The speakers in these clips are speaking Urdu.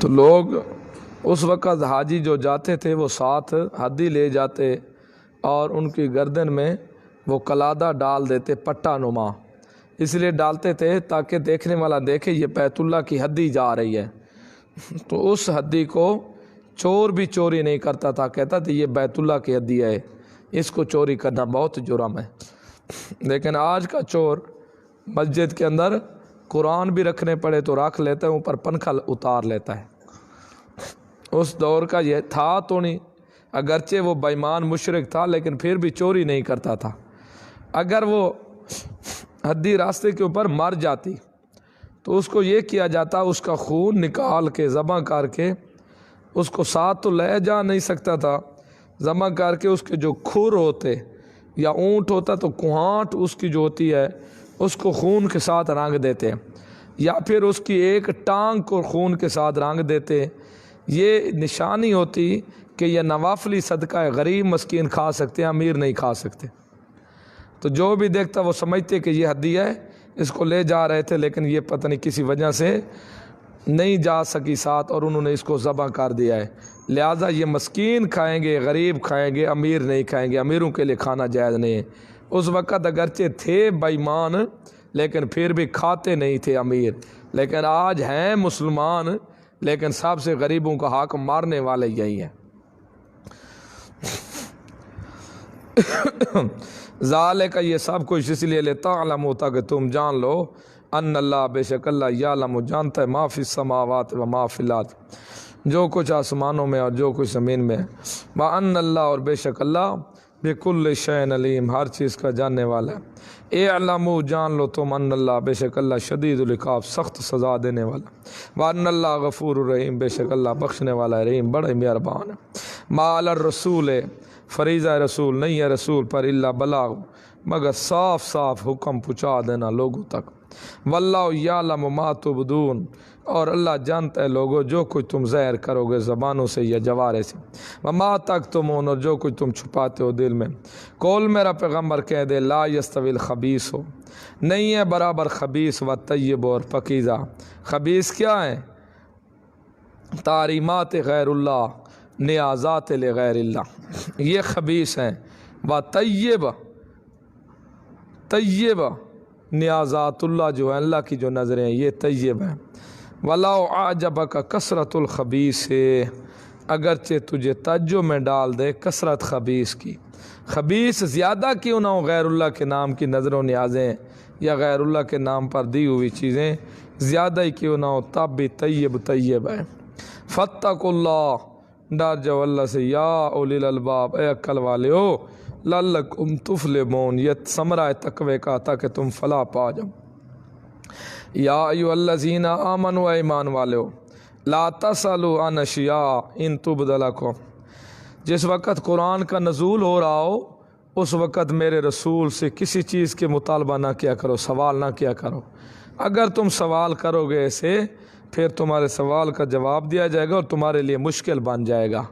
تو لوگ اس وقت حاجی جو جاتے تھے وہ ساتھ ہدی لے جاتے اور ان کی گردن میں وہ قلادہ ڈال دیتے پٹا نما، اس لیے ڈالتے تھے تاکہ دیکھنے والا دیکھے یہ بیت اللہ کی ہدی جا رہی ہے۔ تو اس ہدی کو چور بھی چوری نہیں کرتا تھا، کہتا تھا یہ بیت اللہ کی ہدی ہے، اس کو چوری کرنا بہت جرم ہے۔ لیکن آج کا چور مسجد کے اندر قرآن بھی رکھنے پڑے تو رکھ لیتا ہے، اوپر پنکھا اتار لیتا ہے۔ اس دور کا یہ تھا تو نہیں، اگرچہ وہ بے ایمان مشرک تھا لیکن پھر بھی چوری نہیں کرتا تھا۔ اگر وہ ہدی راستے کے اوپر مر جاتی تو اس کو یہ کیا جاتا، اس کا خون نکال کے ذبح کر کے، اس کو ساتھ تو لے جا نہیں سکتا تھا، ذبح کر کے اس کے جو کھر ہوتے یا اونٹ ہوتا تو کوہانٹ اس کی جو ہوتی ہے اس کو خون کے ساتھ رنگ دیتے، یا پھر اس کی ایک ٹانگ کو خون کے ساتھ رنگ دیتے۔ یہ نشانی ہوتی کہ یہ نوافلی صدقہ ہے، غریب مسکین کھا سکتے ہیں، امیر نہیں کھا سکتے۔ تو جو بھی دیکھتا وہ سمجھتے کہ یہ ہدیہ ہے، اس کو لے جا رہے تھے لیکن یہ پتہ نہیں کسی وجہ سے نہیں جا سکی ساتھ اور انہوں نے اس کو ذبح کر دیا ہے، لہٰذا یہ مسکین کھائیں گے، غریب کھائیں گے، امیر نہیں کھائیں گے، امیروں کے لیے کھانا جائز نہیں ہے۔ اس وقت اگرچہ تھے بے ایمان لیکن پھر بھی کھاتے نہیں تھے امیر، لیکن آج ہیں مسلمان لیکن سب سے غریبوں کا حق مارنے والے یہی ہیں۔ ذالک یہ سب کچھ اس لیے لتعلموا ہوتا کہ تم جان لو ان اللہ بے شک اللہ یعلم جانتا ہے ما فی السماوات و ما فی الارض جو کچھ آسمانوں میں اور جو کچھ زمین میں، وان اللہ اور بے شک اللہ بکل شیء علیم ہر چیز کا جاننے والا ہے۔ اعلموا جان لو تم ان اللہ بے شک اللہ شدید العقاب سخت سزا دینے والا، وان اللہ غفور الرحیم بے شک اللہ بخشنے والا ہے، رحیم بڑا مہربان ہے۔ ما علی الرسول فریضہ رسول نہیں ہے رسول پر الا بلاغ مگر صاف صاف حکم پہنچا دینا لوگوں تک، واللہ یعلم ما تبدون اور اللہ جانتا ہے لوگوں جو کچھ تم ظاہر کرو گے زبانوں سے یا جوارے سے، وما تکتمون اور جو کچھ تم چھپاتے ہو دل میں۔ قول میرا پیغمبر کہہ دے لا یستوی الخبیث ہو نہیں ہے برابر خبیث و طیب اور پکیزہ۔ خبیث کیا ہے؟ تعریمات غیر اللہ، نیازات لغیر اللہ، یہ خبیث ہیں۔ و طیب طیب نیازات اللہ جو ہے اللہ کی جو نظریں ہیں یہ طیب ہیں۔ وَلَوْ أَعْجَبَكَ کثرت الخبیث اگرچہ تجھے تعجب میں ڈال دے کثرت خبیث کی، خبیث زیادہ کیوں نہ ہو غیر اللہ کے نام کی نظر و نیازیں یا غیر اللہ کے نام پر دی ہوئی چیزیں زیادہ ہی کیوں نہ ہو تب بھی طیب طیب ہے۔ فَاتَّقُوا اللَّهَ ڈر جاؤ اللہ سے یا اولی الالباب اے عقل والے ہو، لعلکم تفلحون یہ ثمرہ ہے تقوی کا تاکہ تم فلاح پا جاؤ۔ یا ایھا الذین آمنوا اے ایمان والے ہو، لا تسألوا عن اشیاء ان تبد لکم جس وقت قرآن کا نزول ہو رہا ہو اس وقت میرے رسول سے کسی چیز کے مطالبہ نہ کیا کرو، سوال نہ کیا کرو۔ اگر تم سوال کرو گے ایسے پھر تمہارے سوال کا جواب دیا جائے گا اور تمہارے لیے مشکل بن جائے گا۔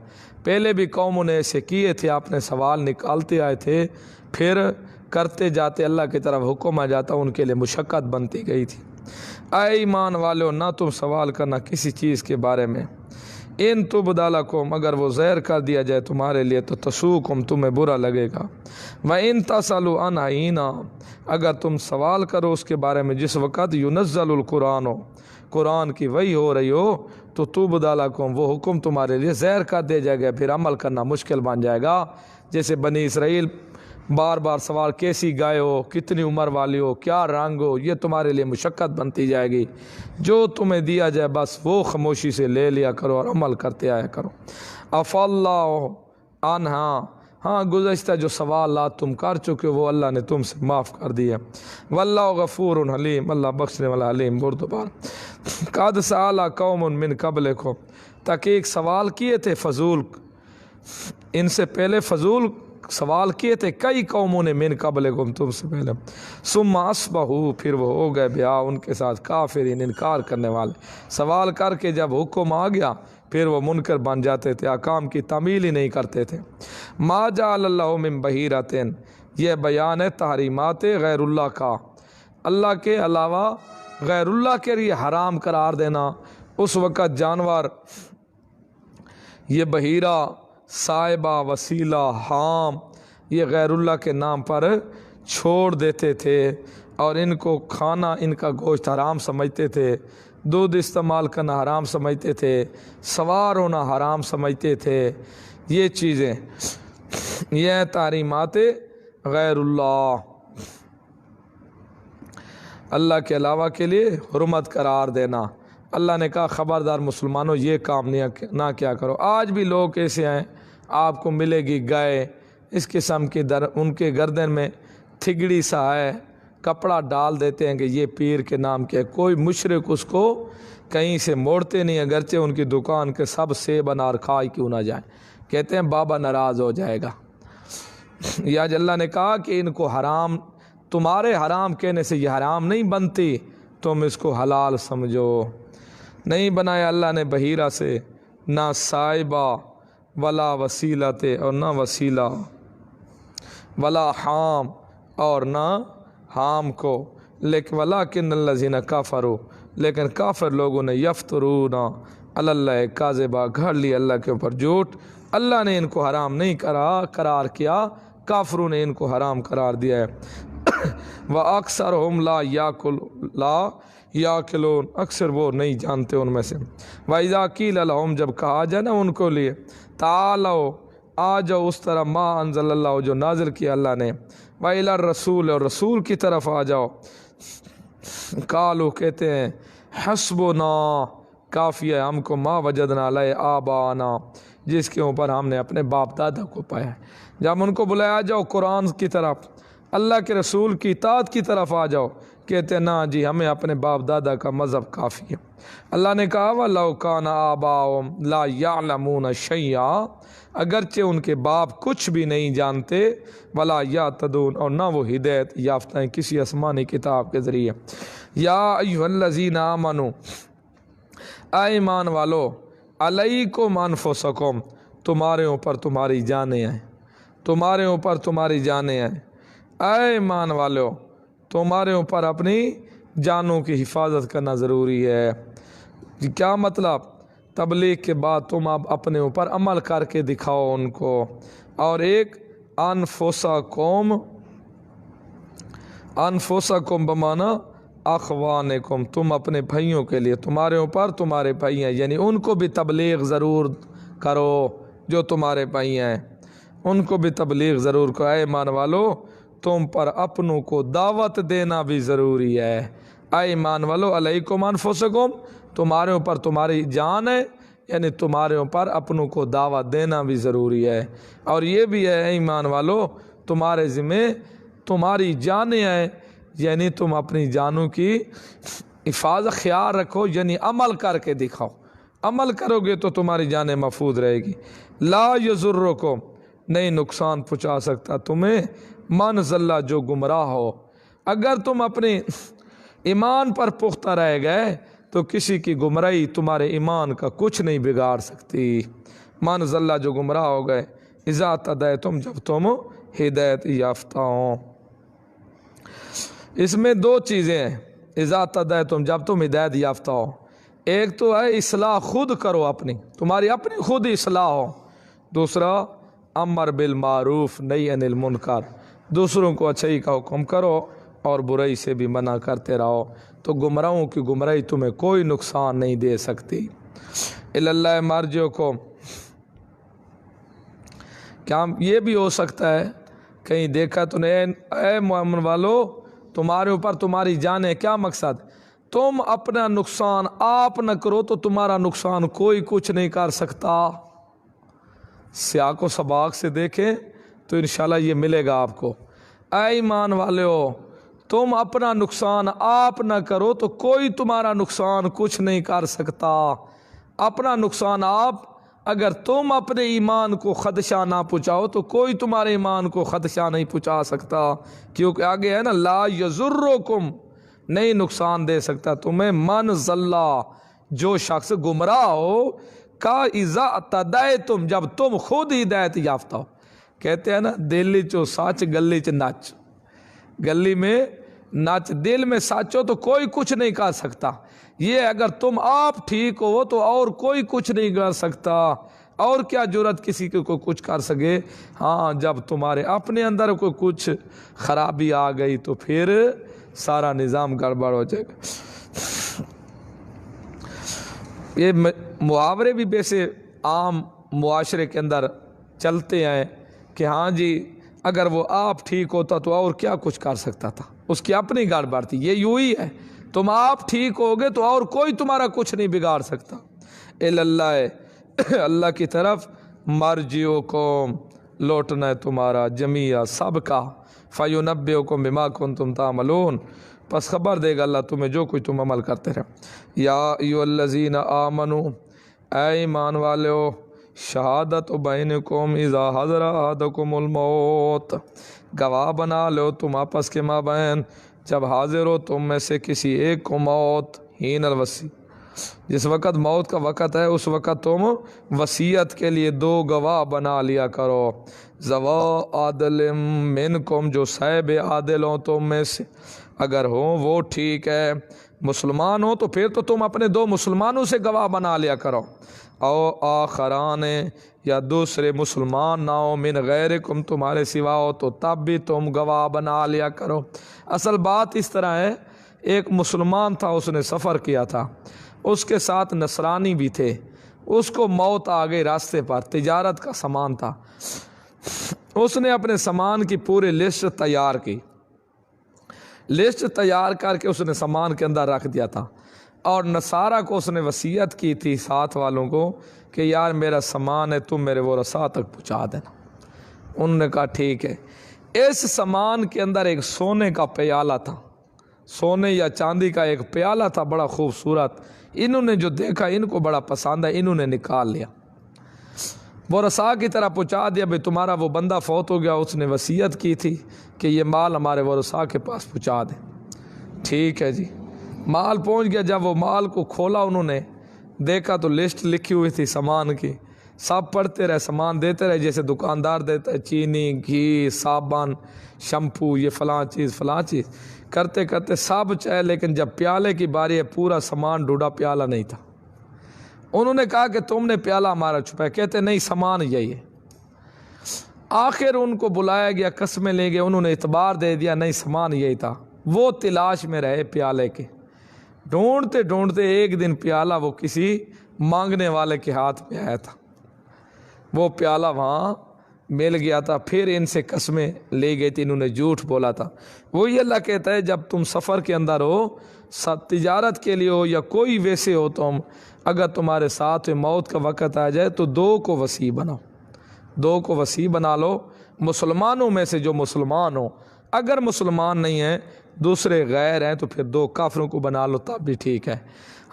پہلے بھی قوموں نے ایسے کیے تھے، آپ نے سوال نکالتے آئے تھے، پھر کرتے جاتے اللہ کی طرف حکم آ جاتا ان کے لیے مشقت بنتی گئی تھی۔ اے ایمان والو نہ تم سوال کرنا کسی چیز کے بارے میں، ان تبد لکم اگر وہ ظاہر کر دیا جائے تمہارے لیے تو تسؤکم تمہیں برا لگے گا، وَإِن تسألوا عنہ حِینَ اگر تم سوال کرو اس کے بارے میں جس وقت ینزل القرآن ہو قرآن کی وحی ہو رہی ہو تو تبد لکم وہ حکم تمہارے لیے ظاہر کر دیا جائے گا، پھر عمل کرنا مشکل بن جائے گا۔ جیسے بنی اسرائیل بار بار سوال کیسی گائے ہو، کتنی عمر والی ہو، کیا رنگ ہو، یہ تمہارے لیے مشقت بنتی جائے گی۔ جو تمہیں دیا جائے بس وہ خاموشی سے لے لیا کرو اور عمل کرتے آیا کرو۔ عفا اللہ عنہا ہاں گزشتہ جو سوالات تم کر چکے ہو وہ اللہ نے تم سے معاف کر دیا۔ واللہ غفور حلیم اللہ بخشنے والا حلیم بردبار۔ قد سأل قوم من قبلکم تحقیق سوال کیے تھے فضول ان سے پہلے، فضول سوال کیے تھے کئی قوموں نے من قبلکم تم سے پہلے، ثم اصبحوا پھر وہ ہو گئے بہا ان کے ساتھ کافرین انکار کرنے والے۔ سوال کر کے جب حکم آ گیا پھر وہ منکر بن جاتے تھے، احکام کی تعمیل ہی نہیں کرتے تھے۔ ما جعل اللہ من بحیرۃ یہ بیان ہے تحریمات غیر اللہ کا، اللہ کے علاوہ غیر اللہ کے لیے حرام قرار دینا، اس وقت جانور یہ بحیرہ، صائبہ، وسیلہ، حام یہ غیر اللہ کے نام پر چھوڑ دیتے تھے اور ان کو کھانا، ان کا گوشت حرام سمجھتے تھے، دودھ استعمال کرنا حرام سمجھتے تھے، سوار ہونا حرام سمجھتے تھے۔ یہ چیزیں، یہ تحریمات غیر اللہ، اللہ کے علاوہ کے لیے حرمت قرار دینا۔ اللہ نے کہا خبردار مسلمانوں یہ کام نہ کیا کرو۔ آج بھی لوگ ایسے ہیں، آپ کو ملے گی گائے اس قسم کی ان کے گردن میں تھگڑی سا ہے، کپڑا ڈال دیتے ہیں کہ یہ پیر کے نام کے، کوئی مشرک اس کو کہیں سے موڑتے نہیں، اگرچہ ان کی دکان کے سب سیب انار کھائے کیوں نہ جائیں، کہتے ہیں بابا ناراض ہو جائے گا۔ یا اللہ نے کہا کہ ان کو حرام، تمہارے حرام کہنے سے یہ حرام نہیں بنتی، تم اس کو حلال سمجھو۔ نہیں بنایا اللہ نے بحیرہ سے، نہ صائبہ ولا وسیلت، اور نہ وسیلہ، ولا حام، اور نہ حام کو، لیکن ولیکن الذین کفروا، لیکن کافر لوگوں نے یفترون علی اللہ کاذبا، گھڑ لی اللہ کے اوپر جھوٹ۔ اللہ نے ان کو حرام نہیں قرار کیا، کافروں نے ان کو حرام قرار دیا ہے۔ وَأَكْثَرُهُمْ لَا يَعْقِلُونَ، اکثر وہ نہیں جانتے ان میں سے۔ وَإِذَا قِيلَ لَهُمْ، جب کہا جائے نا ان کو لیے، تعالوا، آ جاؤ اس طرح ما انزل اللہ، جو نازل کیا اللہ نے، وَإِلَى الرَّسُولِ، اور رسول کی طرف آ جاؤ، قالوا، کہتے ہیں، حسبنا، کافی ہے ہم کو، ما وجدنا علیہ آبانا، جس کے اوپر ہم نے اپنے باپ دادا کو پایا ہے۔ جب ان کو بلایا جاؤ قرآن کی طرف، اللہ کے رسول کی اطاعت کی طرف آ جاؤ، کہتے ہیں نا جی ہمیں اپنے باپ دادا کا مذہب کافی ہے۔ اللہ نے کہا وَلَوْ كَانَ آبَاؤُهُمْ لَا يَعْلَمُونَ شَيْئًا، اگرچہ ان کے باپ کچھ بھی نہیں جانتے، وَلَا يَهْتَدُونَ، اور نہ وہ ہدایت یافتہ ہیں کسی آسمانی کتاب کے ذریعے۔ یا ایھا الذین آمنوا، اے ایمان والو، علیکم انفسکم، تمہارے اوپر تمہاری جانیں ہیں، تمہارے اوپر تمہاری جانیں ہیں۔ اے ایمان والو، تمہارے اوپر اپنی جانوں کی حفاظت کرنا ضروری ہے۔ کیا مطلب؟ تبلیغ کے بعد تم اب اپنے اوپر عمل کر کے دکھاؤ ان کو۔ اور ایک انفسکم، انفسکم بمانا اخوانکم، تم اپنے بھائیوں کے لیے، تمہارے اوپر تمہارے بھائی ہیں، یعنی ان کو بھی تبلیغ ضرور کرو، جو تمہارے بھائی ہیں ان کو بھی تبلیغ ضرور کرو۔ اے ایمان والو، تم پر اپنوں کو دعوت دینا بھی ضروری ہے۔ اے ایمان والو، علیکم انفسکم، تمہارے اوپر تمہاری جان ہے، یعنی تمہارے اوپر اپنوں کو دعوت دینا بھی ضروری ہے۔ اور یہ بھی ہے اے ایمان والو، تمہارے ذمہ تمہاری جانیں ہیں، یعنی تم اپنی جانوں کی حفاظت خیال رکھو، یعنی عمل کر کے دکھاؤ۔ عمل کرو گے تو تمہاری جانیں محفوظ رہے گی۔ لا یضرکم، نہیں نقصان پہنچا سکتا تمہیں، من ضل، جو گمراہ ہو۔ اگر تم اپنے ایمان پر پختہ رہ گئے تو کسی کی گمراہی تمہارے ایمان کا کچھ نہیں بگاڑ سکتی۔ من ضل، جو گمراہ ہو گئے، اذا تدیتم، جب تم ہدایت یافتہ ہو۔ اس میں دو چیزیں ہیں، اذا تدیتم، جب تم ہدایت یافتہ ہو۔ ایک تو ہے اصلاح خود کرو، اپنی تمہاری اپنی خود اصلاح ہو۔ دوسرا امر بالمعروف نہی عن المنکر، دوسروں کو اچھائی کا حکم کرو اور برائی سے بھی منع کرتے رہو، تو گمراہوں کی گمراہی تمہیں کوئی نقصان نہیں دے سکتی۔ اللہ مرجعکم، کیا یہ بھی ہو سکتا ہے کہیں دیکھا تو نہیں، اے مومن والو، تمہارے اوپر تمہاری جانیں، کیا مقصد؟ تم اپنا نقصان آپ نہ کرو تو تمہارا نقصان کوئی کچھ نہیں کر سکتا۔ سیاق و سباق سے دیکھیں تو انشاءاللہ یہ ملے گا آپ کو۔ اے ایمان والے ہو، تم اپنا نقصان آپ نہ کرو تو کوئی تمہارا نقصان کچھ نہیں کر سکتا۔ اپنا نقصان آپ، اگر تم اپنے ایمان کو خدشہ نہ پہنچاؤ تو کوئی تمہارے ایمان کو خدشہ نہیں پہنچا سکتا، کیونکہ آگے ہے نا لا یضرکم، نہیں نقصان دے سکتا تمہیں، من ضل، جو شخص گمراہ ہو، کا اذا تدیتم، جب تم خود ہدایت یافتہ ہو۔ کہتے ہیں نا دلی چو سچ گلی چ نچ، گلی میں ناچ دل میں سچ ہو تو کوئی کچھ نہیں کر سکتا. یہ اگر تم آپ ٹھیک ہو تو اور کوئی کچھ نہیں کر سکتا. اور کیا جرت کسی کو کچھ کر سکے. ہاں جب تمہارے اپنے اندر کوئی کچھ خرابی آ گئی تو پھر سارا نظام گڑبڑ ہو جائے گا. یہ محاورے بھی ویسے عام معاشرے کے اندر چلتے ہیں کہ ہاں جی اگر وہ آپ ٹھیک ہوتا تو اور کیا کچھ کر سکتا تھا. اس کی اپنی گڑبڑ تھی. یہ یوں ہی ہے تم آپ ٹھیک ہوگے تو اور کوئی تمہارا کچھ نہیں بگاڑ سکتا. اللہ کی طرف مرجعکم لوٹنا ہے تمہارا جمیعا سب کا. فینبئکم بما کنتم تعملون پس خبر دے گا اللہ تمہیں جو کچھ تم عمل کرتے رہے. یا ایھا الذین آمنو اے ایمان والو شہادت بینکم اذا حضر احدکم الموت گواہ بنا لو تم آپس کے مابین جب حاضر ہو تم میں سے کسی ایک کو موت. حین الوصی جس وقت موت کا وقت ہے اس وقت تم وصیت کے لیے 2 گواہ بنا لیا کرو. ذوا عدل منکم جو صاحب عادل ہوں تم میں سے اگر ہوں وہ ٹھیک ہے. مسلمان ہو تو پھر تو تم اپنے 2 مسلمانوں سے گواہ بنا لیا کرو. او آخران یا دوسرے مسلمان نہ ہو من غیرکم تمہارے سوا ہو تو تب بھی تم گواہ بنا لیا کرو. اصل بات اس طرح ہے ایک مسلمان تھا اس نے سفر کیا تھا اس کے ساتھ نصرانی بھی تھے. اس کو موت آ گئی راستے پر تجارت کا سامان تھا. اس نے اپنے سامان کی پورے لسٹ تیار کی. لسٹ تیار کر کے اس نے سامان کے اندر رکھ دیا تھا اور نصارہ کو اس نے وصیت کی تھی ساتھ والوں کو کہ یار میرا سامان ہے تم میرے ورثاء تک پہنچا دینا. انہوں نے کہا ٹھیک ہے. اس سامان کے اندر ایک سونے کا پیالہ تھا. سونے یا چاندی کا ایک پیالہ تھا بڑا خوبصورت. انہوں نے جو دیکھا ان کو بڑا پسند ہے انہوں نے نکال لیا ورثاء کی طرح پہنچا دیا. بھئی تمہارا وہ بندہ فوت ہو گیا اس نے وصیت کی تھی کہ یہ مال ہمارے ورثاء کے پاس پہنچا دیں. ٹھیک ہے جی. مال پہنچ گیا. جب وہ مال کو کھولا انہوں نے دیکھا تو لسٹ لکھی ہوئی تھی سامان کی. سب پڑھتے رہے سامان دیتے رہے جیسے دکاندار دیتا ہے چینی گھی صابن شیمپو یہ فلاں چیز کرتے کرتے سب چاہے. لیکن جب پیالے کی باری ہے پورا سامان ڈھونڈا پیالہ نہیں تھا. انہوں نے کہا کہ تم نے پیالہ ہمارا چھپایا. کہتے نہیں سامان یہی ہے. آخر ان کو بلایا گیا قسمیں لے گئے. انہوں نے اعتبار دے دیا نہیں سامان یہی تھا. وہ تلاش میں رہے پیالے کے. ڈھونڈتے ڈھونڈتے ایک دن پیالہ وہ کسی مانگنے والے کے ہاتھ میں آیا تھا. وہ پیالہ وہاں مل گیا تھا. پھر ان سے قسمیں لے گئی تھی. انہوں نے جھوٹ بولا تھا. وہی اللہ کہتا ہے جب تم سفر کے اندر ہو تجارت کے لیے ہو یا کوئی ویسے ہو تم اگر تمہارے ساتھ موت کا وقت آ جائے تو 2 کو وصی بناؤ. 2 کو وصی بنا لو مسلمانوں میں سے جو مسلمان ہو. اگر مسلمان نہیں ہیں دوسرے غیر ہیں تو پھر 2 کافروں کو بنا لو تب بھی ٹھیک ہے.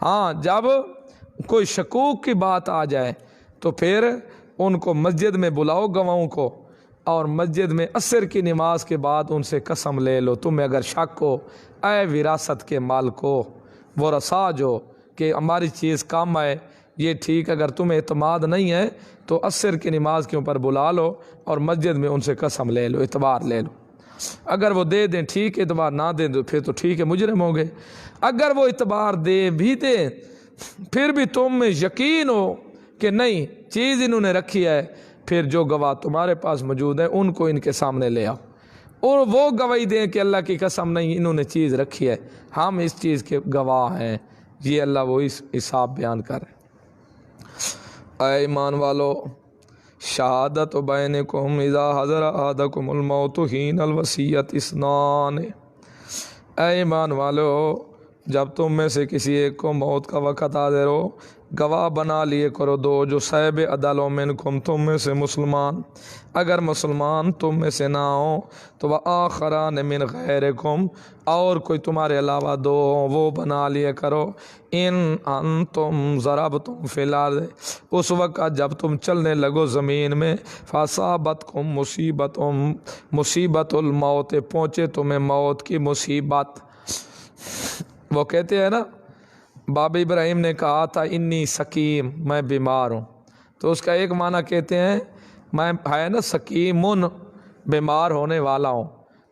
ہاں جب کوئی شکوک کی بات آ جائے تو پھر ان کو مسجد میں بلاؤ گواہوں کو اور مسجد میں عصر کی نماز کے بعد ان سے قسم لے لو. تمہیں اگر شک ہو اے وراثت کے مالکو ورثاء جو کہ ہماری چیز کام آئے یہ ٹھیک. اگر تمہیں اعتماد نہیں ہے تو عصر کی نماز کے اوپر بلا لو اور مسجد میں ان سے قسم لے لو اعتبار لے لو. اگر وہ دے دیں ٹھیک اعتبار نہ دیں تو پھر تو ٹھیک ہے مجرم ہو گئے. اگر وہ اعتبار دے بھی دیں پھر بھی تم میں یقین ہو کہ نہیں چیز انہوں نے رکھی ہے پھر جو گواہ تمہارے پاس موجود ہیں ان کو ان کے سامنے لے آؤ اور وہ گواہی دیں کہ اللہ کی قسم نہیں انہوں نے چیز رکھی ہے ہم اس چیز کے گواہ ہیں. یہ اللہ وہ اس حساب بیان کر رہے. اے ایمان والو شہادت بینکم اذا حضر احدکم الموت حین الوصیۃ اثنان. اے ایمان والو جب تم میں سے کسی ایک کو موت کا وقت حاضر ہو گواہ بنا لیے کرو 2 جو صاحب عدل منکم تم میں سے مسلمان. اگر مسلمان تم میں سے نہ ہو تو وآخران من غیرکم اور کوئی تمہارے علاوہ 2 ہوں وہ بنا لیے کرو. ان انتم ضربتم فی الارض اس وقت جب تم چلنے لگو زمین میں فاصابتکم مصیبت الموت پہنچے تمہیں موت کی مصیبت. وہ کہتے ہیں نا بابا ابراہیم نے کہا تھا انی سقیم میں بیمار ہوں تو اس کا ایک معنی کہتے ہیں میں ہے نا سقیمن بیمار ہونے والا ہوں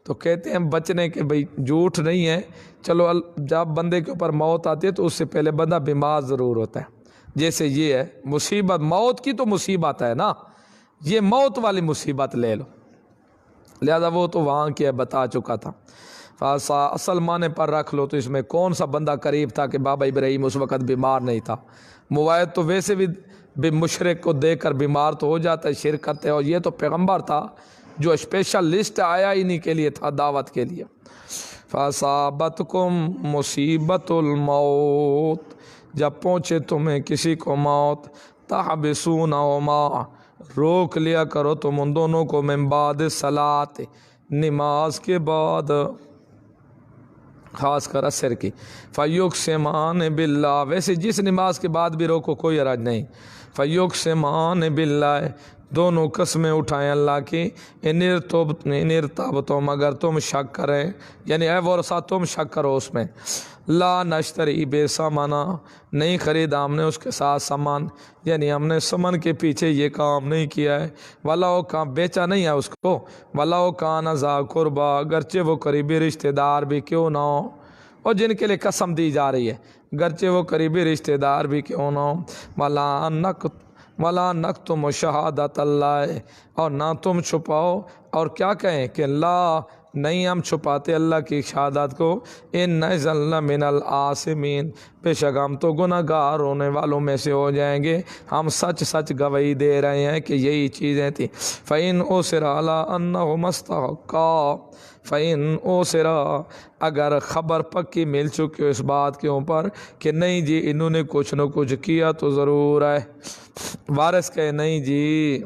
تو کہتے ہیں بچنے کے بھئی جھوٹ نہیں ہے، چلو جب بندے کے اوپر موت آتی ہے تو اس سے پہلے بندہ بیمار ضرور ہوتا ہے، جیسے یہ ہے مصیبت، موت کی تو مصیبت ہے نا، یہ موت والی مصیبت لے لو، لہذا وہ تو وہاں کیا بتا چکا تھا۔ اصل معنی پر رکھ لو تو اس میں کون سا بندہ قریب تھا کہ بابا ابراہیم اس وقت بیمار نہیں تھا؟ موائد تو ویسے بھی مشرک کو دیکھ کر بیمار تو ہو جاتا ہے، شرک کرتے، اور یہ تو پیغمبر تھا جو اسپیشل لسٹ آیا انہی کے لیے تھا، دعوت کے لیے۔ فَأَصَابَتْكُم مُّصِیبَةُ الْمَوْتِ، جب پہنچے تمہیں کسی کو موت، تَحْبِسُونَهُمَا، روک لیا کرو تم ان دونوں کو، من بعد صلاۃ، نماز کے بعد، خاص کر عصر کی، فَيُقْسِمَانِ بِاللَّهِ، ویسے جس نماز کے بعد بھی روکو کوئی حرج نہیں، فَيُقْسِمَانِ بِاللَّهِ، دونوں قسمیں اٹھائیں اللہ کی، ان ارتبتم، اگر تم شک کریں، یعنی اے ورثہ تم شک کرو اس میں، لا نشتری بے ثمنا، نہیں خریدا ہم نے اس کے ساتھ سامان، یعنی ہم نے سمن کے پیچھے یہ کام نہیں کیا ہے، وَلَوْ کام بیچا نہیں ہے اس کو، وَلَوْ کَانَ ذَا قُرْبَىٰ، اگرچہ وہ قریبی رشتہ دار بھی کیوں نہ ہو، اور جن کے لیے قسم دی جا رہی ہے گرچہ وہ قریبی رشتہ دار بھی کیوں نہ ہو، وَلَا نَكْتُمُ شَهَادَةَ اللَّهِ، اور نہ تم چھپاؤ، اور کیا کہیں کہ لا، نہیں ہم چھپاتے اللہ کی شہادت کو، اِنَّ مِنَ الْآثِمِينَ، بے شک ہم تو گناہ گار ہونے والوں میں سے ہو جائیں گے، ہم سچ سچ گواہی دے رہے ہیں کہ یہی چیزیں تھیں۔ فَإِنْ أُصِرَ عَلَىٰ أَنَّهُمَا اسْتَحَقَّا، فَإِنْ أُصِرَ، اگر خبر پکی مل چکی ہو اس بات کے اوپر کہ نہیں جی انہوں نے کچھ نہ کچھ کیا تو ضرور ہے، وارث کہے نہیں جی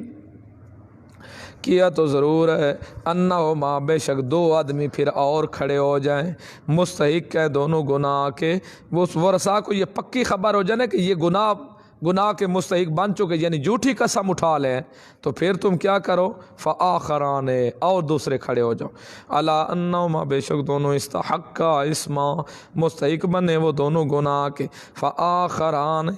کیا تو ضرور ہے، انہما، بے شک دو آدمی پھر اور کھڑے ہو جائیں، مستحق ہے دونوں گناہ کے، وہ ورثاء کو یہ پکی خبر ہو جائے نا کہ یہ گناہ کے مستحق بن چکے، یعنی جھوٹی قسم اٹھا لیں، تو پھر تم کیا کرو، فآخران، اور دوسرے کھڑے ہو جاؤ، الا انہما، بے شک دونوں، استحقا اسما، مستحق بنے وہ دونوں گناہ کے، فآخران،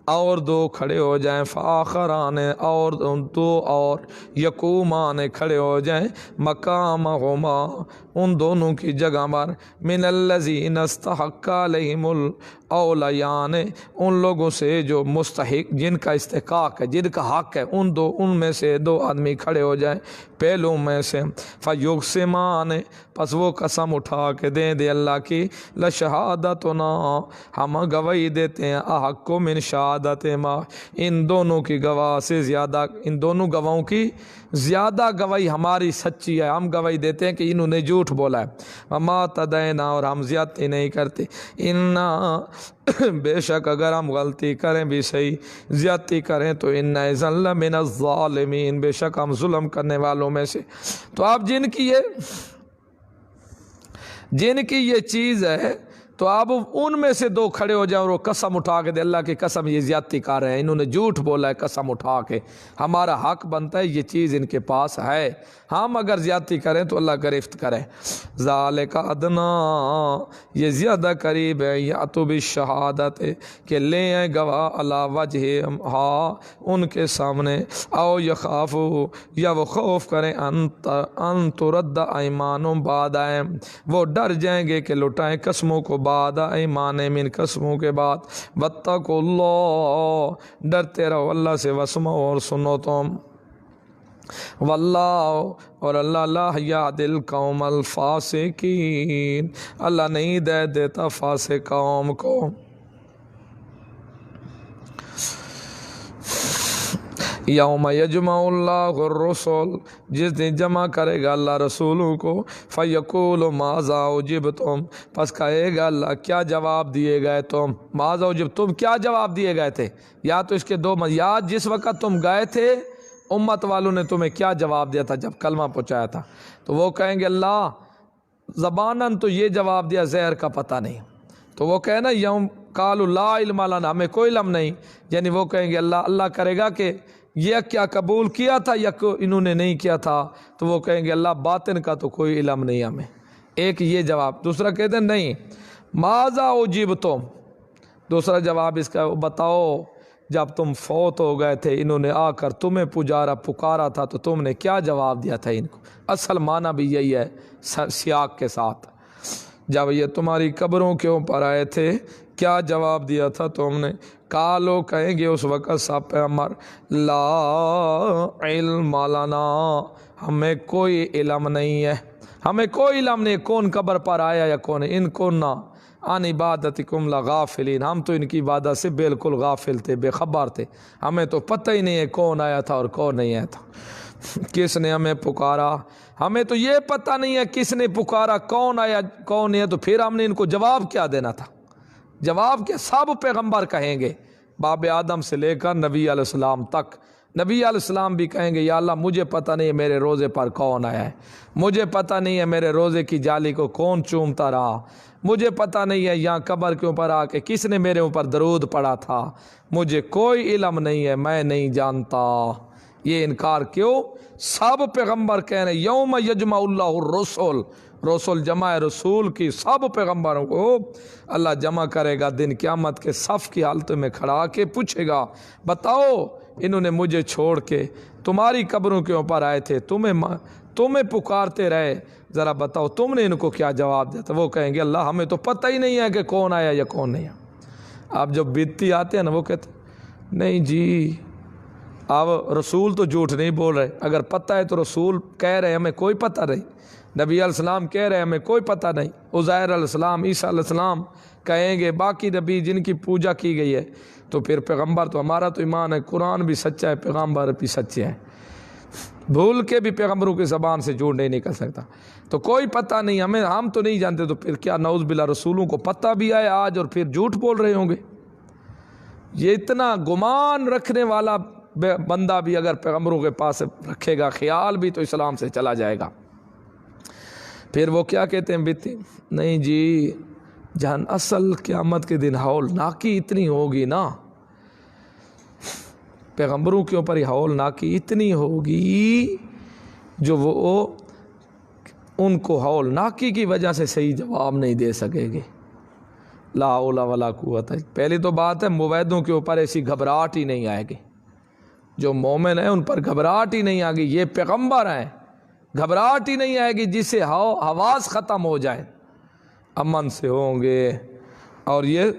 اور دو کھڑے ہو جائیں، فآخران، اور دو اور، یقومان، کھڑے ہو جائیں، مقامہما، ان دونوں کی جگہ پر، من الذین استحق علیہم الاولیان، ان لوگوں سے جو مستحق، جن کا استحقاق ہے، جن کا حق ہے، ان میں سے دو آدمی کھڑے ہو جائیں پہلوں میں سے، فیقسمان، پس وہ قسم اٹھا کے دے اللہ کی، لشہادتنا، ہم گواہی دیتے ہیں، احق من شہادت ما، ان دونوں کی گواہ سے زیادہ، ان دونوں گواہوں کی زیادہ گواہی ہماری سچی ہے، ہم گواہی دیتے ہیں کہ انہوں نے جھوٹ بولا ہے، وما تدینا، اور ہم زیادتی نہیں کرتے، انا، بے شک اگر ہم غلطی کریں بھی صحیح، زیادتی کریں تو انا اذا لمن الظالمین، بے شک ہم ظلم کرنے والوں میں سے۔ تو آپ جن کی یہ چیز ہے، تو آپ ان میں سے دو کھڑے ہو جائیں اور وہ قسم اٹھا کے دے اللہ کی قسم یہ زیادتی کر رہے ہیں، انہوں نے جھوٹ بولا ہے، قسم اٹھا کے ہمارا حق بنتا ہے، یہ چیز ان کے پاس ہے، ہم اگر زیادتی کریں تو اللہ گرفت کرے، ذالک ادنا، یہ زیادہ قریب ہے، یا تو بالشہادت، کہ لے آئیں گواہ علی وجہ ہا، ان کے سامنے، او یخافو، یا وہ خوف کریں، ان ترد ایمان بعد ایمان، وہ ڈر جائیں گے کہ لٹائیں قسموں کو بعد ایمان من، قسموں کے بعد، واتقوا اللہ، ڈرتے رہو اللہ سے، واسمعوا، اور سنو تم، واللہ، اور اللہ لا یہدی القوم الفاسقین، اللہ نہیں ہدایت دیتا فاسق قوم کو۔ یوم یجمع اللہ الرسل، جس دن جمع کرے گا اللہ رسولوں کو، فیقول ماذا اجبتم، پس کہے گا اللہ کیا جواب دیے گئے تم، ماذا اجبتم، کیا جواب دیے گئے تھے، یا تو اس کے دو، یا جس وقت تم گئے تھے امت والوں نے تمہیں کیا جواب دیا تھا جب کلمہ پہنچایا تھا، تو وہ کہیں گے اللہ زباناً تو یہ جواب دیا زہر کا پتہ نہیں، تو وہ کہنا یوم قالوا لا علم لنا، ہمیں کوئی علم نہیں، یعنی وہ کہیں گے اللہ کرے گا کہ یہ کیا قبول کیا تھا یا انہوں نے نہیں کیا تھا، تو وہ کہیں گے اللہ باطن کا تو کوئی علم نہیں ہمیں، ایک یہ جواب۔ دوسرا کہتے ہیں نہیں، ماذا اجبتم، دوسرا جواب اس کا بتاؤ جب تم فوت ہو گئے تھے انہوں نے آ کر تمہیں پکارا تھا تو تم نے کیا جواب دیا تھا ان کو؟ اصل معنی بھی یہی ہے سیاق کے ساتھ، جب یہ تمہاری قبروں کے اوپر آئے تھے کیا جواب دیا تھا تم نے؟ کالو کہیں گے اس وقت سب پیغمبر لا علم لنا، ہمیں کوئی علم نہیں ہے، ہمیں کوئی علم نہیں کون قبر پر آیا یا کون ہے، ان کو نہ عن عبادتکم لغافلین، ہم تو ان کی عبادت سے بالکل غافل تھے، بے خبر تھے، ہمیں تو پتہ ہی نہیں ہے کون آیا تھا اور کون نہیں آیا تھا، کس نے ہمیں پکارا، ہمیں تو یہ پتہ نہیں ہے کس نے پکارا، کون آیا کون نہیں ہے، تو پھر ہم نے ان کو جواب کیا دینا تھا؟ جواب کیا؟ سب پیغمبر کہیں گے، باب آدم سے لے کر نبی علیہ السلام تک، نبی علیہ السلام بھی کہیں گے یا اللہ مجھے پتہ نہیں ہے میرے روزے پر کون آیا ہے، مجھے پتہ نہیں ہے میرے روزے کی جالی کو کون چومتا رہا، مجھے پتہ نہیں ہے یہاں قبر کے اوپر آ کے کس نے میرے اوپر درود پڑا تھا، مجھے کوئی علم نہیں ہے، میں نہیں جانتا۔ یہ انکار کیوں؟ سب پیغمبر کہہ رہے ہیں یوم یجمع اللہ الرسل، رسول جمع رسول کی، سب پیغمبروں کو اللہ جمع کرے گا دن قیامت کے صف کی حالت میں کھڑا کے پوچھے گا بتاؤ انہوں نے مجھے چھوڑ کے تمہاری قبروں کے اوپر آئے تھے، تمہیں پکارتے رہے، ذرا بتاؤ تم نے ان کو کیا جواب دیا تھا؟ وہ کہیں گے اللہ ہمیں تو پتہ ہی نہیں ہے کہ کون آیا یا کون نہیں آیا۔ اب جب بدتی آتے ہیں نا وہ کہتے نہیں جی اب رسول تو جھوٹ نہیں بول رہے، اگر پتہ ہے تو رسول کہہ رہے ہمیں کوئی پتہ نہیں، نبی علیہ السلام کہہ رہے ہمیں کوئی پتہ نہیں، عزیر علیہ السلام، عیسیٰ علیہ السلام کہیں گے، باقی نبی جن کی پوجا کی گئی ہے، تو پھر پیغمبر تو ہمارا تو ایمان ہے، قرآن بھی سچا ہے، پیغمبر بھی سچے ہیں، بھول کے بھی پیغمبروں کی زبان سے جھوٹ نہیں نکل سکتا، تو کوئی پتہ نہیں ہمیں، ہم تو نہیں جانتے، تو پھر کیا نعوذ باللہ رسولوں کو پتہ بھی آئے آج اور پھر جھوٹ بول رہے ہوں گے؟ یہ اتنا گمان رکھنے والا بندہ بھی اگر پیغمبروں کے پاس رکھے گا خیال بھی تو اسلام سے چلا جائے گا۔ پھر وہ کیا کہتے ہیں بیتی نہیں جی جہاں اصل قیامت کے دن ہولناکی اتنی ہوگی نا، پیغمبروں کے اوپر ہولناکی اتنی ہوگی جو وہ ان کو ہولناکی کی وجہ سے صحیح جواب نہیں دے سکے گے، لا حول ولا قوت۔ پہلی تو بات ہے موعدوں کے اوپر ایسی گھبراہٹ ہی نہیں آئے گی، جو مومن ہیں ان پر گھبراہٹ ہی نہیں آئے گی، یہ پیغمبر ہیں، گھبراہٹ ہی نہیں آئے گی، جس سے حواس ختم ہو جائے، امن سے ہوں گے، اور یہ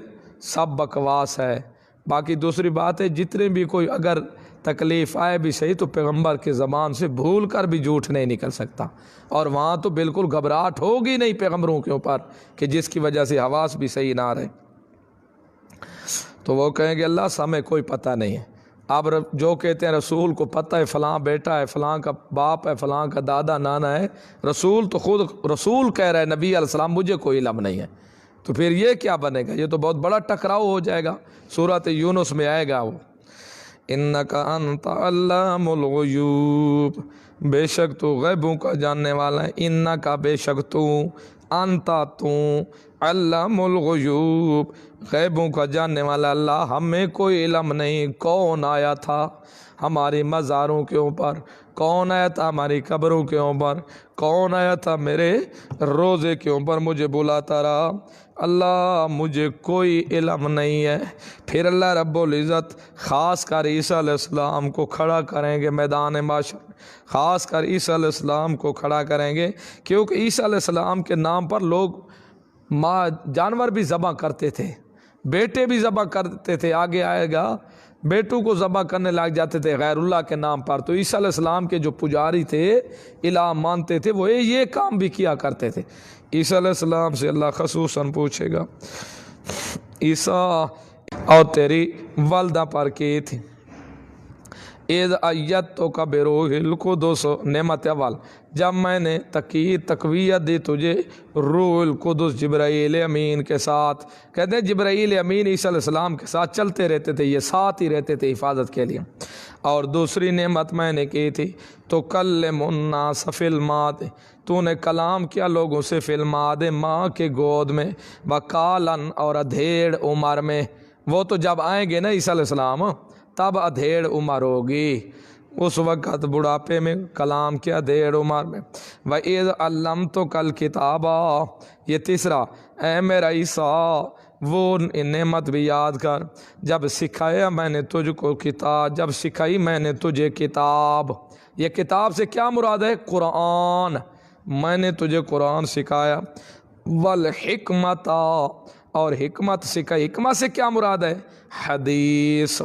سب بکواس ہے۔ باقی دوسری بات ہے جتنے بھی کوئی اگر تکلیف آئے بھی صحیح تو پیغمبر کے زبان سے بھول کر بھی جھوٹ نہیں نکل سکتا، اور وہاں تو بالکل گھبراہٹ ہوگی نہیں پیغمبروں کے اوپر کہ جس کی وجہ سے حواس بھی صحیح نہ رہے، تو وہ کہیں گے اللہ سے ہمیں کوئی پتہ نہیں ہے۔ اب جو کہتے ہیں رسول کو پتہ ہے فلاں بیٹا ہے، فلاں کا باپ ہے، فلاں کا دادا نانا ہے، رسول تو خود رسول کہہ رہا ہے نبی علیہ السلام مجھے کوئی علم نہیں ہے، تو پھر یہ کیا بنے گا؟ یہ تو بہت بڑا ٹکراؤ ہو جائے گا۔ سورۃ یونس میں آئے گا وہ انک انت علام الغیوب، بے شک تو غیبوں کا جاننے والا ہے، انک بے شک تو، انتا تو، علام الغیوب غیبوں کا جاننے والا اللہ، ہمیں کوئی علم نہیں کون آیا تھا ہماری مزاروں کے اوپر، کون آیا تھا ہماری قبروں کے اوپر، کون آیا تھا میرے روزے کے اوپر مجھے بلاتا رہا، اللہ مجھے کوئی علم نہیں ہے۔ پھر اللہ رب العزت خاص کر عیسیٰ علیہ السلام کو کھڑا کریں گے میدان معاشر، خاص کر عیسیٰ علیہ السلام کو کھڑا کریں گے، کیونکہ عیسیٰ علیہ السلام کے نام پر لوگ جانور بھی ذبح کرتے تھے، بیٹے بھی ذبح کرتے تھے، آگے آئے گا بیٹوں کو ذبح کرنے لگ جاتے تھے غیر اللہ کے نام پر، تو عیسیٰ علیہ السلام کے جو پجاری تھے الہ مانتے تھے وہ یہ کام بھی کیا کرتے تھے۔ عیسیٰ علیہ السلام سے اللہ خصوصاً پوچھے گا عیسیٰ اور تیری والدہ پر کی تھی، اذ ایدتک بروح القدس، نعمت اول جب میں نے تقویت دی تجھے روح القدس جبرائیل امین کے ساتھ، کہتے ہیں جبرائیل امین عیسیٰ علیہ السلام کے ساتھ چلتے رہتے تھے، یہ ساتھ ہی رہتے تھے حفاظت کے لیے۔ اور دوسری نعمت میں نے کی تھی تو کلم الناس فی المہد، تو نے کلام کیا لوگوں سے فی المہد، ماں کے گود میں، وکالن اور ادھیڑ عمر میں، وہ تو جب آئیں گے نا عیسیٰ علیہ السلام تب ادھیڑ عمر ہوگی، اس وقت بڑھاپے میں کلام کیا ادھیڑ عمر میں۔ وَإِذْ عَلَّمْتُكَ الْكِتَابَ، یہ تیسرا، اے میرا عیسیٰ وہ نعمت بھی یاد کر جب سکھایا میں نے تجھ کو کتاب، جب سکھائی میں نے تجھے کتاب۔ یہ کتاب سے کیا مراد ہے؟ قرآن، میں نے تجھے قرآن سکھایا۔ والحکمت، اور حکمت سکھائی۔ حکمت سے کیا مراد ہے؟ حدیث،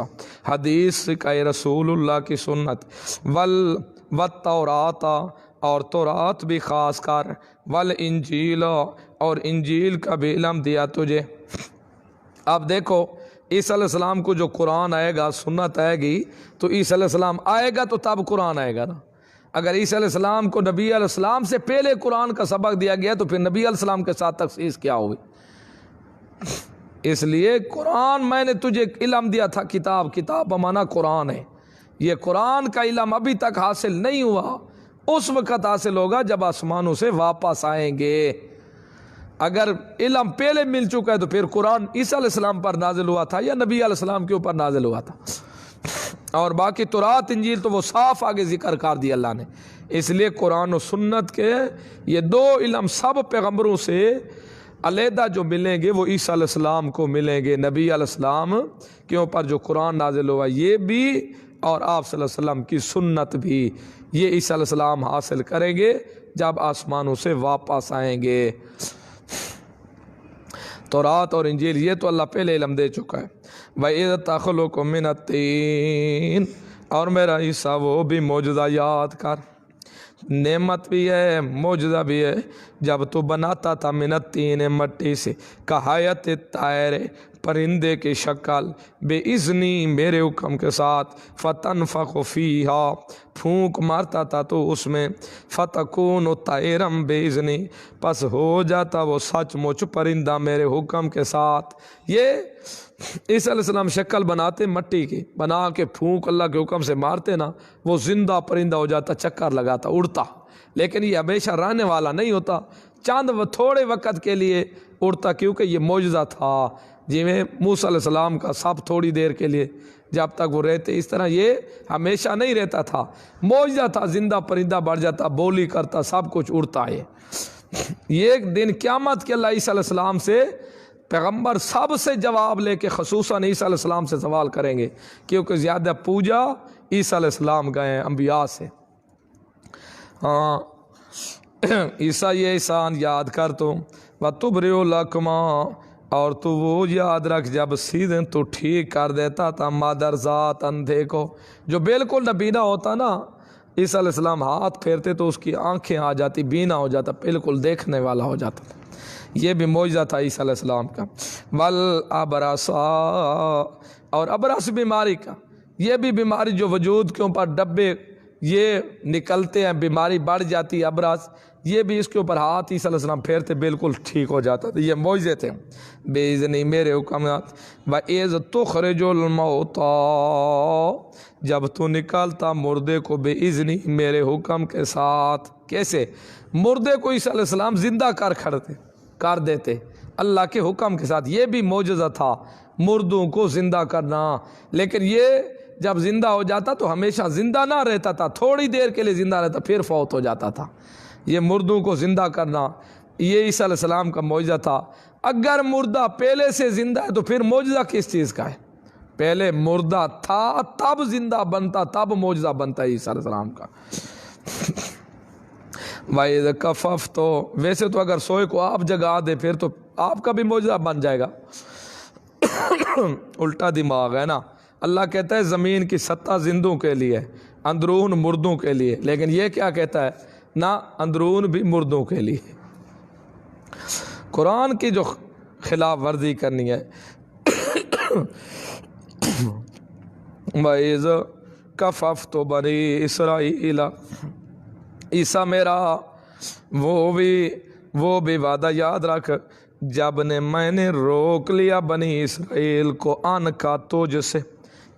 حدیث سکھائی، رسول اللہ کی سنت۔ والتورات، اور تورات بھی خاص کر۔ والانجیل، اور انجیل کا بھی علم دیا تجھے۔ اب دیکھو عیسیٰ علیہ السلام کو جو قرآن آئے گا، سنت آئے گی، تو عیسیٰ علیہ السلام آئے گا تو تب قرآن آئے گا نا۔ اگر عیسیٰ علیہ السلام کو نبی علیہ السلام سے پہلے قرآن کا سبق دیا گیا تو پھر نبی علیہ السلام کے ساتھ تخصیص کیا ہوگی؟ اس لیے قرآن میں نے تجھے علم دیا تھا، کتاب، کتاب بمانا قرآن ہے۔ یہ قرآن کا علم ابھی تک حاصل نہیں ہوا، اس وقت حاصل ہوگا جب آسمانوں سے واپس آئیں گے۔ اگر علم پہلے مل چکا ہے تو پھر قرآن عیسیٰ علیہ السلام پر نازل ہوا تھا یا نبی علیہ السلام کے اوپر نازل ہوا تھا؟ اور باقی تورات انجیل تو وہ صاف آگے ذکر کر دیا اللہ نے۔ اس لیے قرآن و سنت کے یہ دو علم سب پیغمبروں سے علیحدہ جو ملیں گے وہ عیسیٰ علیہ السلام کو ملیں گے، نبی علیہ السلام کے اوپر جو قرآن نازل ہوا یہ بھی، اور آپ صلی اللہ علیہ وسلم کی سنت بھی، یہ عیسیٰ علیہ السلام حاصل کریں گے جب آسمانوں سے واپس آئیں گے۔ تورات اور انجیل یہ تو اللہ پہلے علم دے چکا ہے۔ وَإِذْ تَخْلُقُ مِنَ الطِّينِ، اور میرا عیسیٰ وہ بھی معجزہ یاد کر، نعمت بھی ہے معجزہ بھی ہے، جب تو بناتا تھا من الطین، مٹی سے، کہایت الطیر، پرندے کی شکل، بے اذنی، میرے حکم کے ساتھ، فتنفخ فیہا، پھونک مارتا تھا تو اس میں، فتکون طیرم بے اذنی، پس ہو جاتا وہ سچ مچ پرندہ میرے حکم کے ساتھ۔ یہ عیسیٰ علیہ السلام شکل بناتے مٹی کی، بنا کے پھونک اللہ کے حکم سے مارتے نا، وہ زندہ پرندہ ہو جاتا، چکر لگاتا، اڑتا۔ لیکن یہ ہمیشہ رہنے والا نہیں ہوتا، چند تھوڑے وقت کے لیے اڑتا، کیونکہ یہ معجزہ تھا۔ جی میں موسیٰ علیہ السلام کا سب تھوڑی دیر کے لیے جب تک وہ رہتے، اس طرح یہ ہمیشہ نہیں رہتا تھا، معجزہ تھا، زندہ پرندہ بڑھ جاتا، بولی کرتا، سب کچھ اڑتا ہے۔ یہ ایک دن قیامت کے اللہ عیسیٰ علیہ السلام سے پیغمبر سب سے جواب لے کے خصوصاً عیسیٰ علیہ السلام سے سوال کریں گے، کیونکہ زیادہ پوجا عیسیٰ علیہ السلام گئے ہیں انبیاء سے۔ ہاں عیسیٰ یہ احسان یاد کر تو، وَتُبْرِئُ الْأَكْمَحَ، اور تو وہ یاد رکھ جب سیدھے تو ٹھیک کر دیتا تھا مادر ذات اندھے کو، جو بالکل نبینا ہوتا نا، عیسیٰ علیہ السلام ہاتھ پھیرتے تو اس کی آنکھیں آ جاتی، بینا ہو جاتا، بالکل دیکھنے والا ہو جاتا تھا۔ یہ بھی معجزہ تھا عیسیٰ علیہ السلام کا۔ والابرص، اور ابرص بیماری کا، یہ بھی بیماری جو وجود کے اوپر ڈبے یہ نکلتے ہیں، بیماری بڑھ جاتی ہے ابرص، یہ بھی اس کے اوپر ہاتھ عیسیٰ علیہ السلام پھیرتے بالکل ٹھیک ہو جاتا تھا۔ یہ معجزے تھے بے اذنی، میرے حکمات۔ وَإِذْ تُخْرِجُ الْمَوْتَىٰ، جب تو نکالتا مردے کو بے اذنی، میرے حکم کے ساتھ۔ کیسے؟ مردے کو عیسیٰ علیہ السلام زندہ کر دیتے اللہ کے حکم کے ساتھ، یہ بھی معجزہ تھا، مردوں کو زندہ کرنا۔ لیکن یہ جب زندہ ہو جاتا تو ہمیشہ زندہ نہ رہتا تھا، تھوڑی دیر کے لیے زندہ رہتا پھر فوت ہو جاتا تھا۔ یہ مردوں کو زندہ کرنا یہ عیسیٰ علیہ السلام کا معجزہ تھا۔ اگر مردہ پہلے سے زندہ ہے تو پھر معجزہ کس چیز کا ہے؟ پہلے مردہ تھا تب زندہ بنتا، تب معجزہ بنتا ہے عیسیٰ علیہ السلام کا۔ وَإِذْ كَفَفْتُ، ویسے تو اگر سوئے کو آپ جگا دے پھر تو آپ کا بھی معجزہ بن جائے گا۔ الٹا دماغ ہے نا۔ اللہ کہتا ہے زمین کی سطح زندوں کے لیے، اندرون مردوں کے لیے، لیکن یہ کیا کہتا ہے؟ نہ اندرون بھی مردوں کے لیے۔ قرآن کی جو خلاف ورزی کرنی ہے۔ وَإِذْ كَفَفْتُ بَنِي إِسْرَائِيلَ، عیسیٰ میرا وہ بھی وعدہ یاد رکھ جب میں نے روک لیا بنی اسرائیل کو ان کا تجھ سے،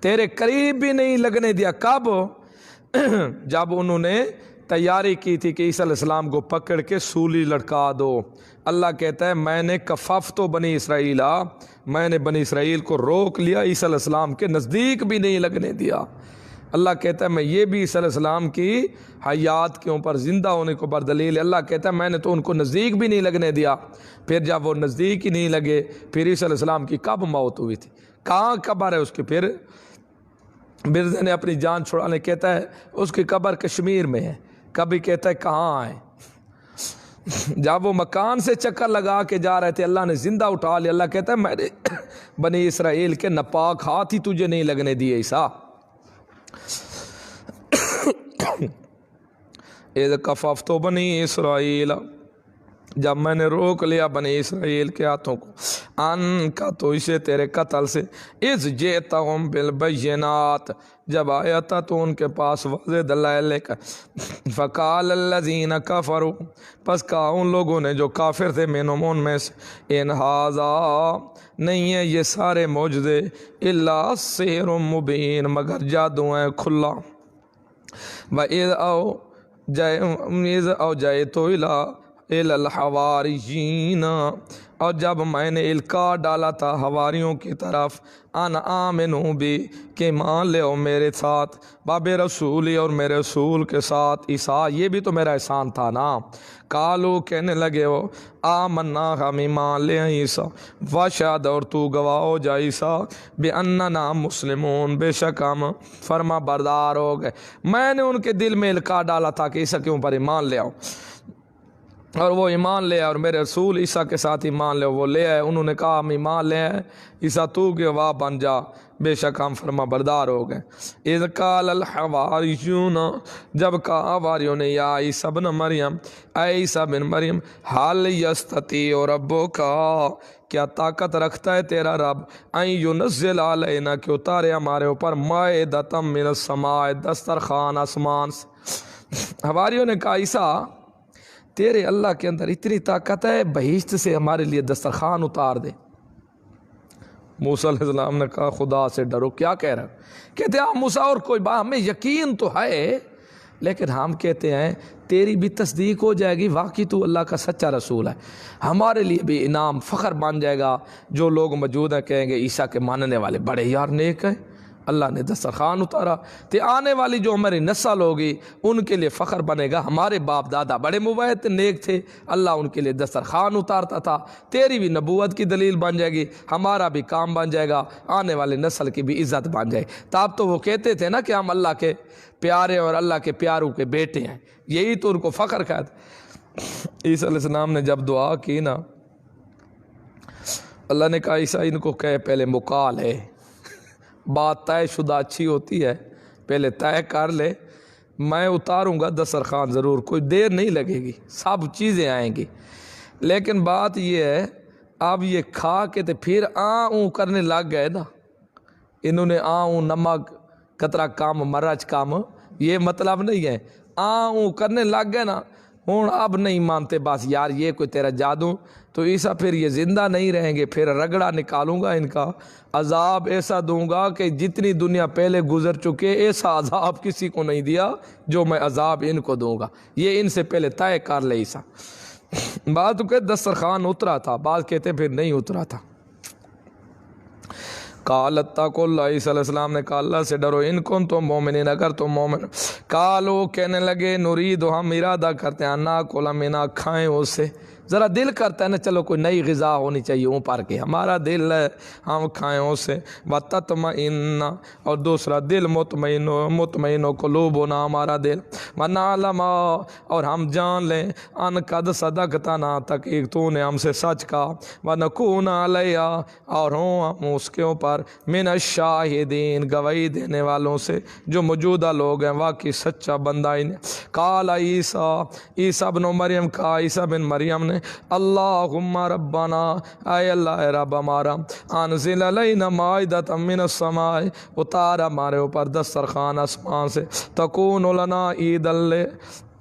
تیرے قریب بھی نہیں لگنے دیا۔ کب؟ جب انہوں نے تیاری کی تھی کہ عیسیٰ علیہ السلام کو پکڑ کے سولی لٹکا دو۔ اللہ کہتا ہے میں نے کففت بنی اسرائیل، میں نے بنی اسرائیل کو روک لیا، عیسیٰ علیہ السلام کے نزدیک بھی نہیں لگنے دیا۔ اللہ کہتا ہے میں یہ بھی عیسیٰ علیہ السلام کی حیات کے اوپر زندہ ہونے کے اوپر دلیل ہے۔ اللہ کہتا ہے میں نے تو ان کو نزدیک بھی نہیں لگنے دیا۔ پھر جب وہ نزدیک ہی نہیں لگے، پھر عیسیٰ علیہ السلام کی کب موت ہوئی تھی، کہاں قبر ہے اس کی؟ پھر مرزا نے اپنی جان چھڑانے کہتا ہے اس کی قبر کشمیر میں ہے، کبھی کہتا ہے کہاں ہے۔ جب وہ مکان سے چکر لگا کے جا رہے تھے اللہ نے زندہ اٹھا لیا۔ اللہ کہتا ہے میں نے بنی اسرائیل کے ناپاک ہاتھ ہی تجھے نہیں لگنے دیے عیسیٰ۔ اذ کففت بنی اسرائیل، جب میں نے روک لیا بنی اسرائیل کے ہاتھوں کو، ان کا تو اسے تیرے قتل سے، اذ جئتہم بالبینات، جب آیا تھا تو ان کے پاس واضح دلائل لے کر، فقال الذین کفروا، پس کہا ان لوگوں نے جو کافر تھے منہم ان میں سے، ان ھذا، نہیں ہے یہ سارے معجزے، الا سحر مبین، مگر جادو ہے کھلا۔ وَإِذْ أَوْجَيْتُ إِلَى الْحَوَارِيِّينَ، اور جب میں نے القاع ڈالا تھا حواریوں کی طرف، ان آمنوا بی، کہ مان لے او میرے ساتھ، باب رسولی، اور میرے رسول کے ساتھ عیسیٰ، یہ بھی تو میرا احسان تھا نا۔ قالو، کہنے لگے وہ، آمنا، ہم ایمان لے ہیں عیسیٰ، واشہد، اور تو گواہ ہو جا عیسیٰ، بأننا مسلمون، بے شک ہم فرما بردار ہو گئے۔ میں نے ان کے دل میں القاع ڈالا تھا کہ عیسیٰ کے اوپر ایمان لے آؤ، اور وہ ایمان لے آئے، اور میرے رسول عیسیٰ کے ساتھ ایمان لے، وہ لے آئے۔ انہوں نے کہا ہم ایمان لے آئے، عیسیٰ تو گواہ بن جا، بے شک ہم فرما بردار ہو گئے۔ اذ قال الحواریون، جب کہا حواریوں نے، یا عیسیٰ بن مریم، اے عیسیٰ بن مریم، حل یستطیع ربک، کیا طاقت رکھتا ہے تیرا رب، ان ینزل علینا، کہ اتارے ہمارے اوپر، مائدۃ من السماء، دسترخوان آسمان سے۔ حواریوں نے کہا عیسیٰ تیرے اللہ کے اندر اتنی طاقت ہے، بہشت سے ہمارے لیے دسترخوان اتار دے۔ موسیٰ علیہ السلام نے کہا خدا سے ڈرو، کیا کہہ رہے ہیں؟ کہتے ہیں موسیٰ اور کوئی بات، ہمیں یقین تو ہے، لیکن ہم کہتے ہیں تیری بھی تصدیق ہو جائے گی، واقعی تو اللہ کا سچا رسول ہے، ہمارے لیے بھی انعام فخر بن جائے گا، جو لوگ موجود ہیں کہیں گے عیسیٰ کے ماننے والے بڑے یار نیک ہیں، اللہ نے دسترخوان اتارا، تے آنے والی جو ہماری نسل ہوگی ان کے لیے فخر بنے گا، ہمارے باپ دادا بڑے موحد نیک تھے، اللہ ان کے لیے دسترخوان اتارتا تھا، تیری بھی نبوت کی دلیل بن جائے گی، ہمارا بھی کام بن جائے گا، آنے والے نسل کی بھی عزت بن جائے گی۔ تب تو وہ کہتے تھے نا کہ ہم اللہ کے پیارے اور اللہ کے پیاروں کے بیٹے ہیں، یہی تو ان کو فخر کہتے۔ عیسیٰ علیہ السلام نے جب دعا کی نا، اللہ نے کہا عیسیٰ ان کو کہے پہلے مقال ہے، بات طے شدہ اچھی ہوتی ہے، پہلے طے کر لے، میں اتاروں گا دسترخوان ضرور، کوئی دیر نہیں لگے گی، سب چیزیں آئیں گی، لیکن بات یہ ہے اب یہ کھا کے تو پھر اوں کرنے لگ گئے نا، انہوں نے نمک قطرہ کم مرچ کم، یہ مطلب نہیں ہے، اوں کرنے لگ گئے نا، ہوں اب نہیں مانتے، بس یار یہ کوئی تیرا جادو، تو عیسیٰ پھر یہ زندہ نہیں رہیں گے، پھر رگڑا نکالوں گا ان کا، عذاب ایسا دوں گا کہ جتنی دنیا پہلے گزر چکے ایسا عذاب کسی کو نہیں دیا جو میں عذاب ان کو دوں گا، یہ ان سے پہلے طے کر لے عیسیٰ۔ بعض تو کہتے دسترخوان اترا تھا، بعض کہتے پھر نہیں اترا تھا۔ قال اتقوا اللہ، عیسیٰ علیہ السلام نے کہا اللہ سے ڈرو، ان کنتم مومنین، اگر تم مومن۔ قالوا، کہنے لگے، نرید، ہم ارادہ کرتے ہیں، ناکل منہا، کھائیں اس سے، ذرا دل کرتا ہے نا چلو کوئی نئی غذا ہونی چاہیے اوپر کے، ہمارا دل ہے ہم کھائیں اس سے، وتطمئن، اور دوسرا دل مطمئن قلوبنا، ہمارا دل، ونعلم، اور ہم جان لیں، ان قد صدقتنا، تحقیق تو نے ہم سے سچ کہا، ونکون علیہ، اور ہوں ہم اس کے اوپر، من الشاہدین، گواہی دینے والوں سے، جو موجودہ لوگ ہیں واقعی سچا بندہ انہیں۔ قال عیسیٰ بن مریم، کہا عیسیٰ بن مریم نے، اللہم ربنا، اے اللہ رب ہمارا، انزل علینا مائدۃ من السماء، اتار ہمارے اوپر دسترخوان آسمان سے، تکون لنا عید